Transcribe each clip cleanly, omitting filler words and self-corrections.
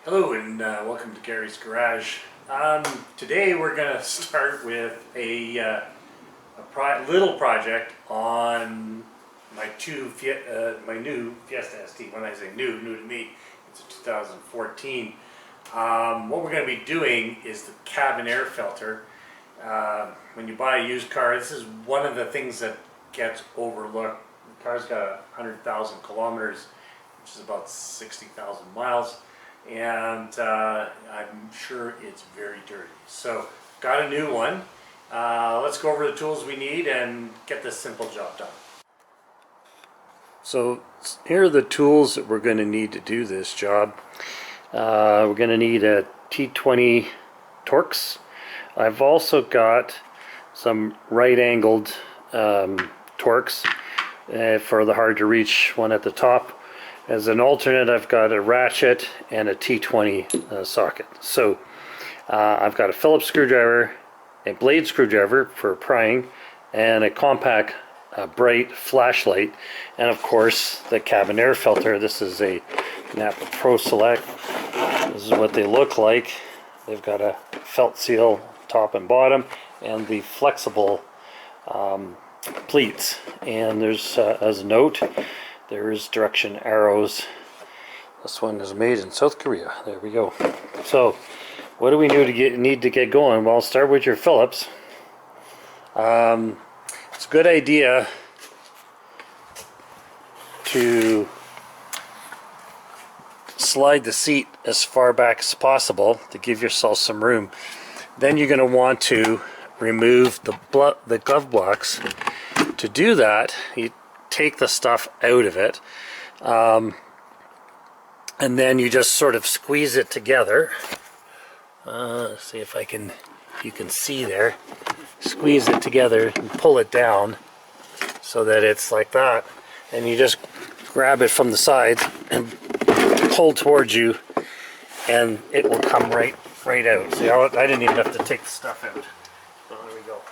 Hello and welcome to Gary's Garage. Today we're going to start with a little project on my new Fiesta ST. When I say new to me, it's a 2014. What we're going to be doing is the cabin air filter. When you buy a used car, this is one of the things that gets overlooked. The car's got 100,000 kilometers, which is about 60,000 miles. And I'm sure it's very dirty. So got a new one. Let's go over the tools we need and get this simple job done. So here are the tools that we're going to need to do this job. We're going to need a T20 Torx. I've also got some right-angled Torx for the hard to reach one at the top. As an alternate, I've got a ratchet and a T20 socket. So I've got a Phillips screwdriver, a blade screwdriver for prying, and a compact bright flashlight, and of course the cabin air filter. This is a Napa Pro Select. This is what they look like. They've got a felt seal top and bottom, and the flexible pleats. And there's, as a note, there is direction arrows. This one is made in South Korea. There we go. So, what do we need to get going? Well, start with your Phillips. It's a good idea to slide the seat as far back as possible to give yourself some room. Then you're going to want to remove the glove box. To do that, you take the stuff out of it, and then you just sort of squeeze it together. See if you can see there. Squeeze it together and pull it down so that it's like that, and you just grab it from the side and pull towards you, and it will come right out. See, I didn't even have to take the stuff out. So there we go.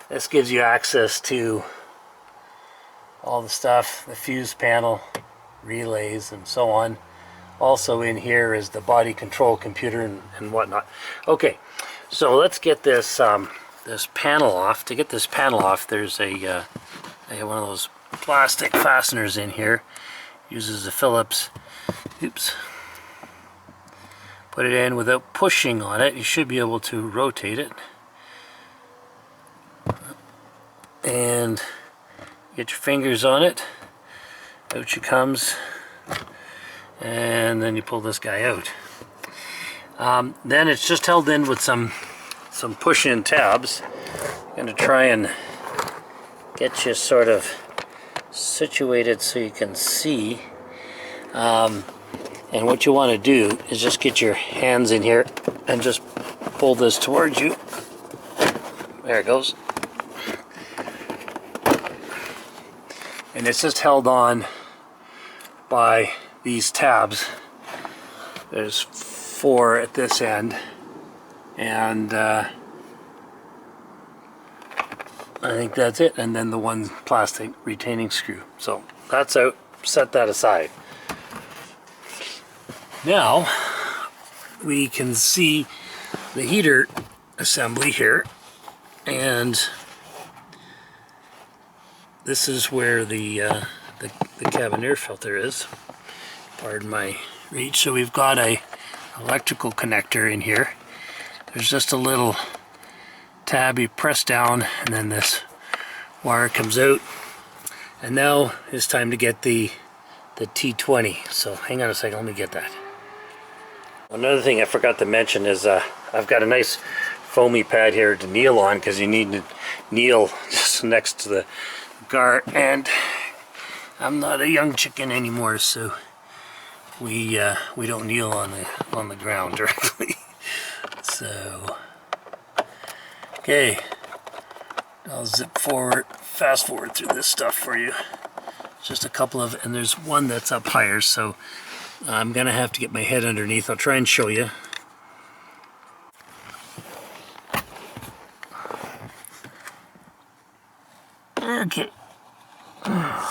This gives you access to all the stuff, the fuse panel, relays, and so on. Also in here is the body control computer and whatnot. Okay, so let's get this this panel off. To get this panel off, there's I have one of those plastic fasteners in here. Uses a Phillips. Oops. Put it in without pushing on it. You should be able to rotate it. And get your fingers on it. Out she comes, and then you pull this guy out. Then it's just held in with some push-in tabs. I'm going to try and get you sort of situated so you can see. And what you want to do is just get your hands in here and just pull this towards you. There it goes. And it's just held on by these tabs. There's 4 at this end, and I think that's it. And then the one plastic retaining screw. So that's out. Set that aside. Now we can see the heater assembly here, and this is where the cabin air filter is. Pardon my reach. So we've got a electrical connector in here. There's just a little tab you press down, and then this wire comes out. And now it's time to get the T20. So hang on a second, let me get that. Another thing I forgot to mention is I've got a nice foamy pad here to kneel on, because you need to kneel just next to the gar, and I'm not a young chicken anymore, so we don't kneel on the ground directly. So okay, I'll fast forward through this stuff for you. Just a couple of, and there's one that's up higher, so I'm gonna have to get my head underneath. I'll try and show you. Okay,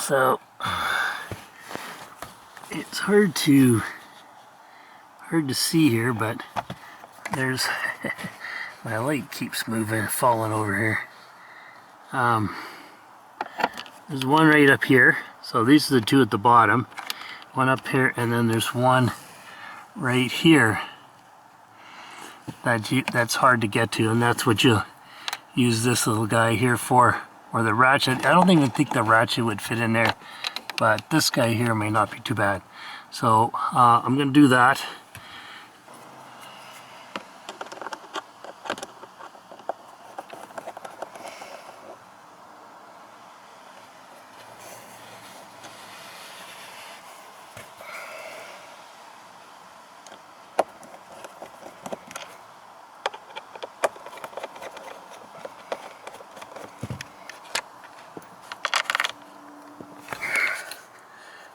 so it's hard to see here, but there's my light keeps moving, falling over here. There's one right up here, so these are the two at the bottom, one up here, and then there's one right here that's hard to get to, and that's what you'll use this little guy here for, or the ratchet. I don't even think the ratchet would fit in there, but this guy here may not be too bad. So I'm going to do that.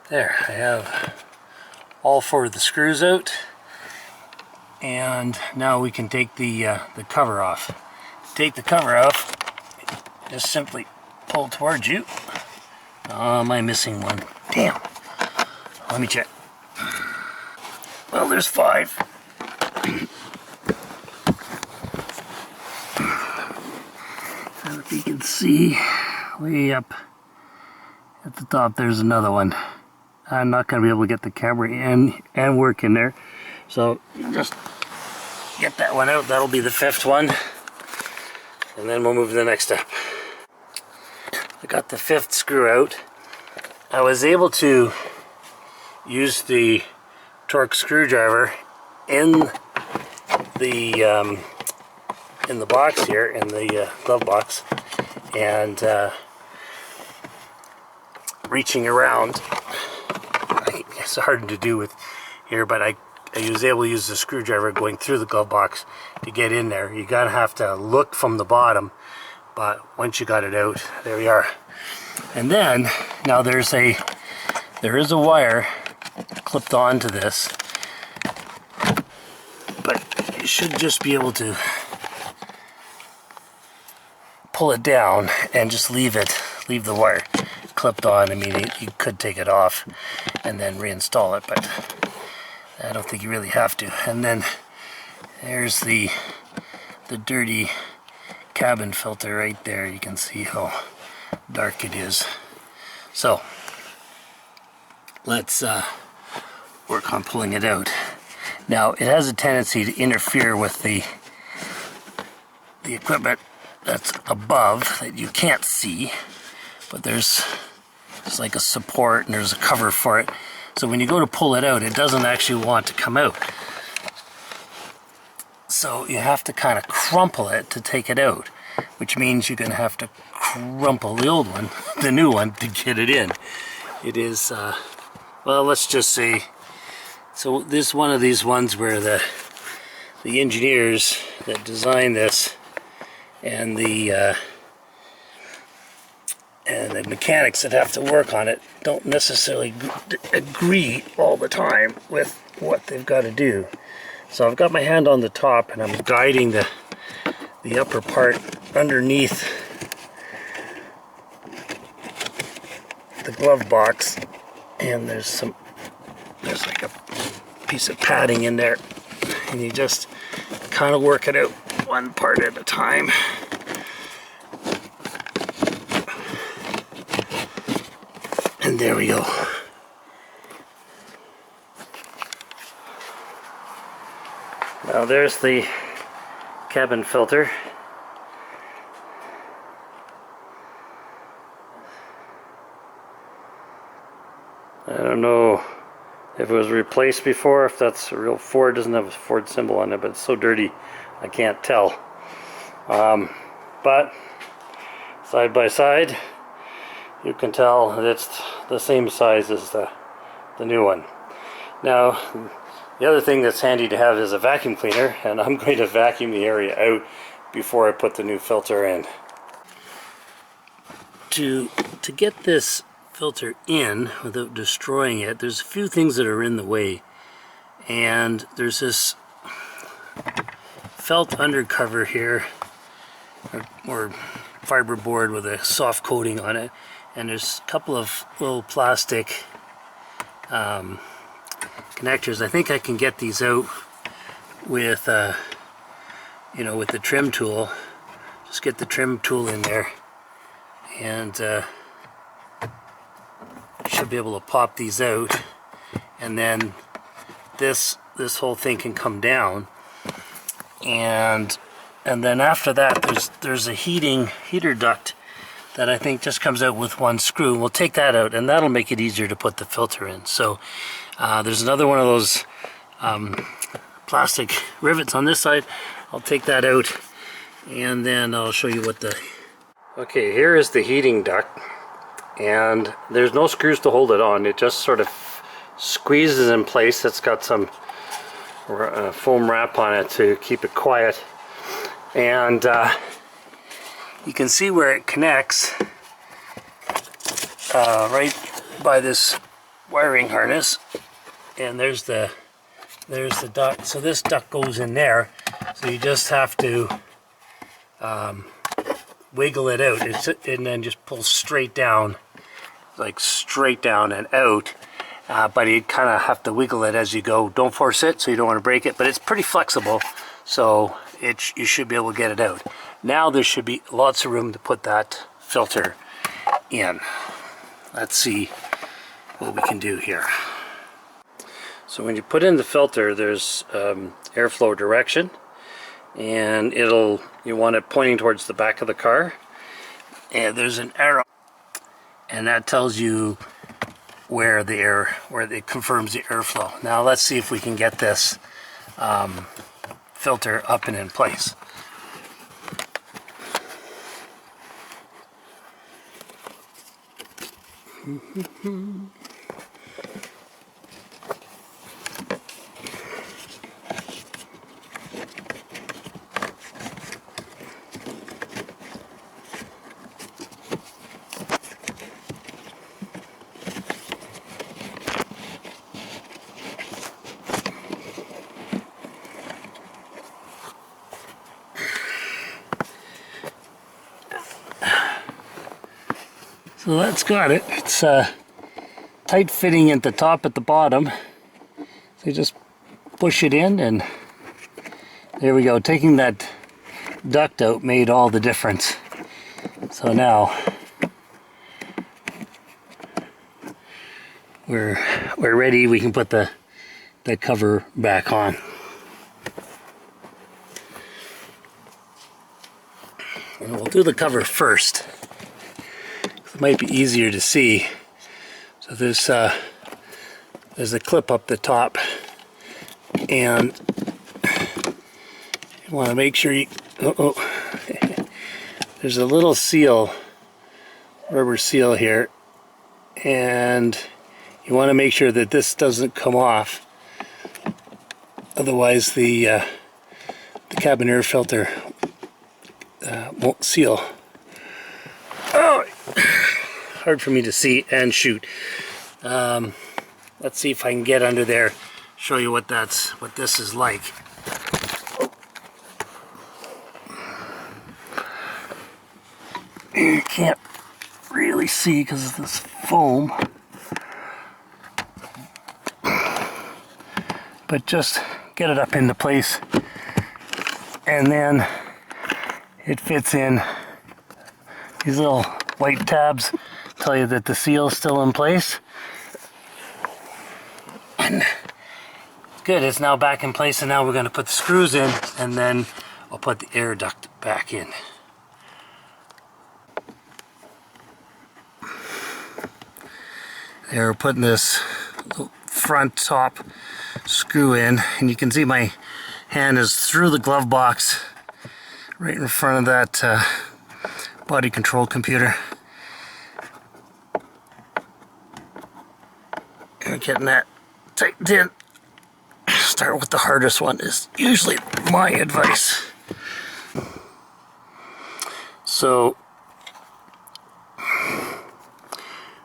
There, I have all four of the screws out, and now we can take the cover off. To take the cover off, just simply pull towards you. Oh, am I missing one? Damn. Let me check. Well, there's 5. And if you can see, way up at the top, there's another one. I'm not going to be able to get the camera in and work in there. So just get that one out. That'll be the 5th one. And then we'll move to the next step. I got the 5th screw out. I was able to use the torque screwdriver in the box here, in the glove box, and reaching around. It's hard to do with here, but I was able to use the screwdriver going through the glove box to get in there. You're gonna have to look from the bottom, but once you got it out, there we are. And then now there is a wire clipped onto this, but you should just be able to pull it down and just leave the wire clipped on. I mean, you could take it off and then reinstall it, but I don't think you really have to. And then there's the dirty cabin filter right there. You can see how dark it is. So let's work on pulling it out. Now, it has a tendency to interfere with the equipment that's above that you can't see, but there's like a support and there's a cover for it. So when you go to pull it out, it doesn't actually want to come out. So you have to kind of crumple it to take it out, which means you're going to have to crumple the old one, the new one, to get it in. It is, well, let's just say, so this is one of these ones where the engineers that designed this and the mechanics that have to work on it don't necessarily agree all the time with what they've got to do. So I've got my hand on the top and I'm guiding the upper part underneath the glove box, and there's like a piece of padding in there, and you just kind of work it out one part at a time. And there we go. Now there's the cabin filter. I don't know if it was replaced before, if that's a real Ford. It doesn't have a Ford symbol on it, but it's so dirty I can't tell. But side by side, you can tell that it's the same size as the new one. Now, the other thing that's handy to have is a vacuum cleaner, and I'm going to vacuum the area out before I put the new filter in. To get this filter in without destroying it, there's a few things that are in the way, and there's this felt undercover here, or fiberboard with a soft coating on it, and there's a couple of little plastic connectors. I think I can get these out with you know, with the trim tool. Just get the trim tool in there, and should be able to pop these out, and then this whole thing can come down, and then after that there's a heater duct that I think just comes out with one screw. We'll take that out, and that'll make it easier to put the filter in. So there's another one of those plastic rivets on this side. I'll take that out, and then I'll show you what the... Okay, here is the heating duct, and there's no screws to hold it on. It just sort of squeezes in place. It's got some foam wrap on it to keep it quiet, and you can see where it connects right by this wiring harness, and there's the duct. So this duct goes in there, so you just have to wiggle it out, and then just pull straight down, like straight down and out. But you kind of have to wiggle it as you go. Don't force it, so you don't want to break it, but it's pretty flexible, so you should be able to get it out. Now there should be lots of room to put that filter in. Let's see what we can do here. So when you put in the filter, there's airflow direction, and you want it pointing towards the back of the car, and there's an arrow, and that tells you where it confirms the airflow. Now let's see if we can get this filter up and in place. So that's got it. It's tight fitting at the top, at the bottom. So you just push it in, and there we go. Taking that duct out made all the difference. So now we're ready. We can put the cover back on. And we'll do the cover first. It might be easier to see. So there's a clip up the top, and you want to make sure you there's a little seal, rubber seal here, and you want to make sure that this doesn't come off, otherwise the cabin air filter won't seal. Oh, hard for me to see and shoot. Let's see if I can get under there, show you what this is like. You can't really see because of this foam, but just get it up into place, and then it fits in. These little white tabs tell you that the seal is still in place. And good, it's now back in place, and now we're going to put the screws in, and then I'll put the air duct back in. There, we're putting this front top screw in, and you can see my hand is through the glove box right in front of that body control computer. And getting that tightened in. Start with the hardest one is usually my advice. So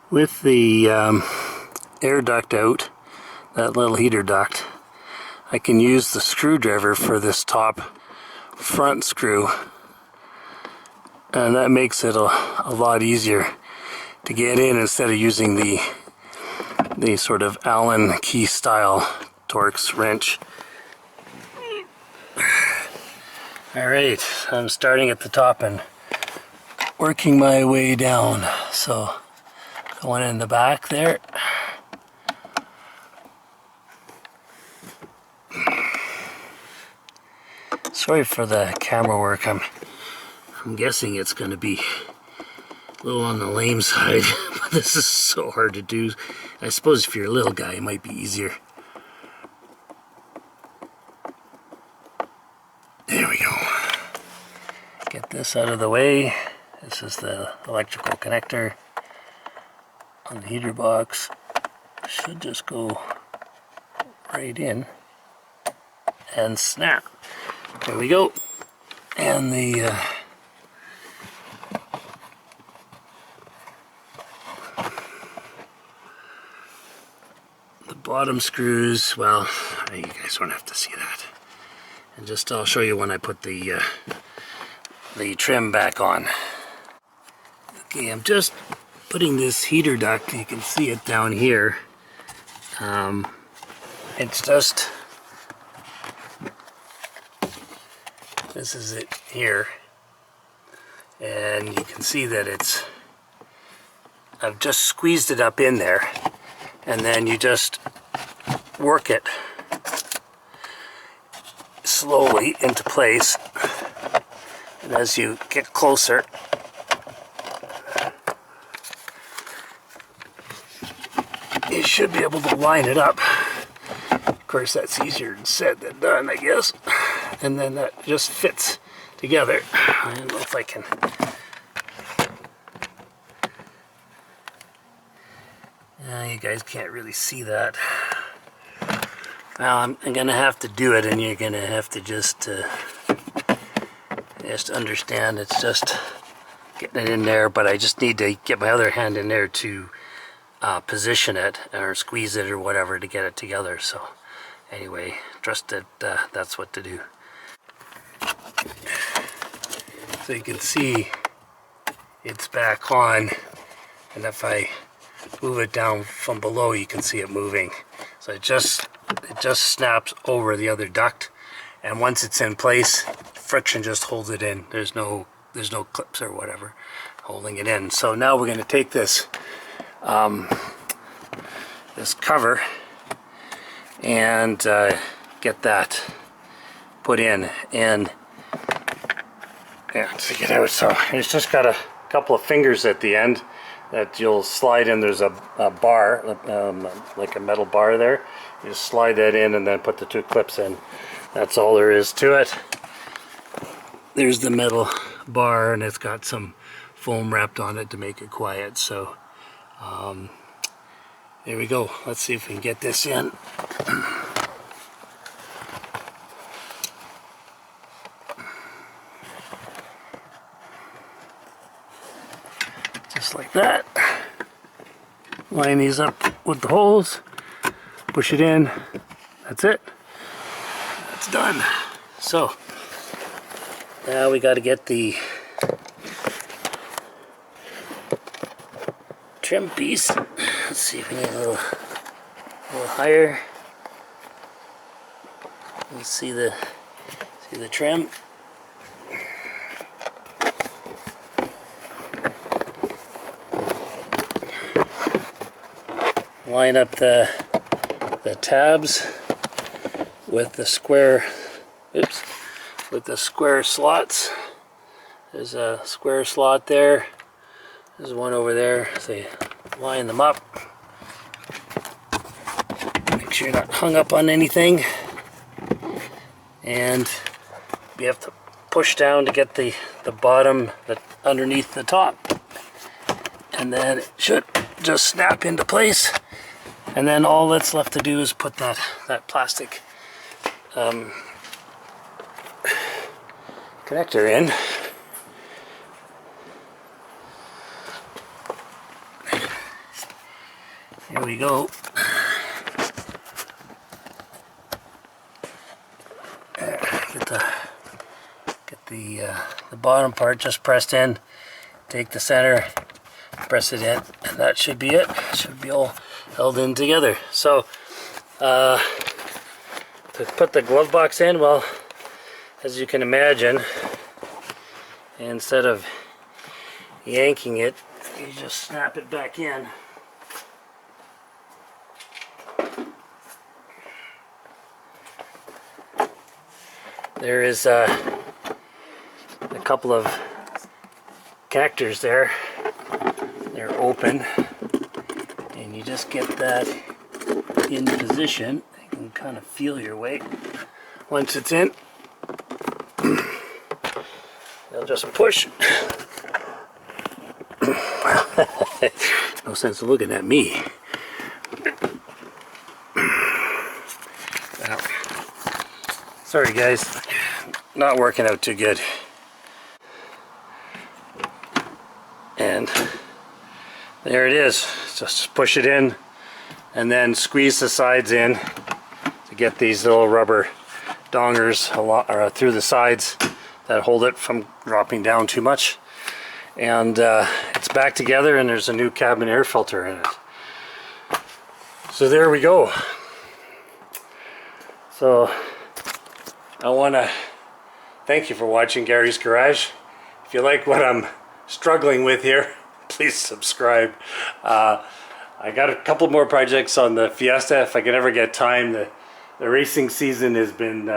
with the air duct out, that little heater duct, I can use the screwdriver for this top front screw and that makes it a lot easier to get in instead of using the sort of Allen key style Torx wrench. Alright, I'm starting at the top and working my way down. So going in the back there. Sorry for the camera work. I'm guessing it's going to be a little on the lame side, but this is so hard to do. I suppose if you're a little guy, it might be easier. There we go. Get this out of the way. This is the electrical connector on the heater box. Should just go right in and snap. There we go. And the bottom screws, well, you guys won't have to see that. And just I'll show you when I put the trim back on. Okay, I'm just putting this heater duct, you can see it down here. It's just, this is it here, and you can see that I've just squeezed it up in there, and then you just work it slowly into place, and as you get closer, you should be able to line it up. Of course, that's easier said than done, I guess. And then that just fits together. I don't know if I can. You guys can't really see that. Well, I'm gonna have to do it, and you're gonna have to just understand it's just getting it in there. But I just need to get my other hand in there to position it or squeeze it or whatever to get it together. So anyway, trust that that's what to do. So you can see it's back on, and if I move it down from below, you can see it moving. So it just snaps over the other duct, and once it's in place, friction just holds it in. There's no clips or whatever holding it in. So now we're going to take this this cover and get that put in, and take it out. So it's just got a couple of fingers at the end that you'll slide in. There's a bar, like a metal bar there. You just slide that in and then put the two clips in. That's all there is to it. There's the metal bar, and it's got some foam wrapped on it to make it quiet. So there we go. Let's see if we can get this in. Just like that. Line these up with the holes, push it in, that's it. That's done. So now we got to get the trim piece. Let's see if we need a little higher. Let's see the trim. Line up the tabs with the square, with the square slots. There's a square slot there. There's one over there. So you line them up. Make sure you're not hung up on anything. And you have to push down to get the bottom underneath the top. And then it should just snap into place. And then all that's left to do is put that plastic connector in. Here we go. Get the the bottom part just pressed in. Take the center, press it in, and that should be it. It should be all held in together. So to put the glove box in, well, as you can imagine, instead of yanking it, you just snap it back in. There is a couple of connectors there. They're open, and you just get that in position. You can kind of feel your weight. Once it's in, they'll just push. No sense of looking at me. Well, sorry guys, not working out too good. And there it is. Just push it in and then squeeze the sides in to get these little rubber dongers through the sides that hold it from dropping down too much. And it's back together, and there's a new cabin air filter in it. So there we go. So I want to thank you for watching Gary's Garage. If you like what I'm struggling with here, please subscribe. I got a couple more projects on the Fiesta if I can ever get time. The racing season has been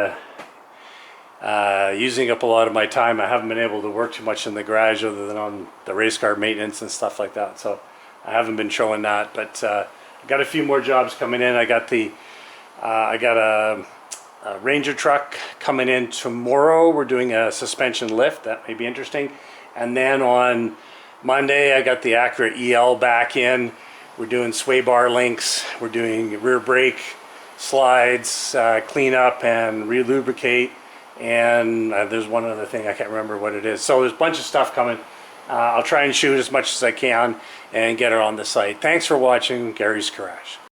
using up a lot of my time. I haven't been able to work too much in the garage other than on the race car maintenance and stuff like that, so I haven't been showing that. But I got a few more jobs coming in. I got a Ranger truck coming in tomorrow. We're doing a suspension lift. That may be interesting. And then on Monday I got the Acura EL back in. We're doing sway bar links. We're doing rear brake slides, clean up and re-lubricate. And there's one other thing, I can't remember what it is. So there's a bunch of stuff coming. I'll try and shoot as much as I can and get it on the site. Thanks for watching Gary's Garage.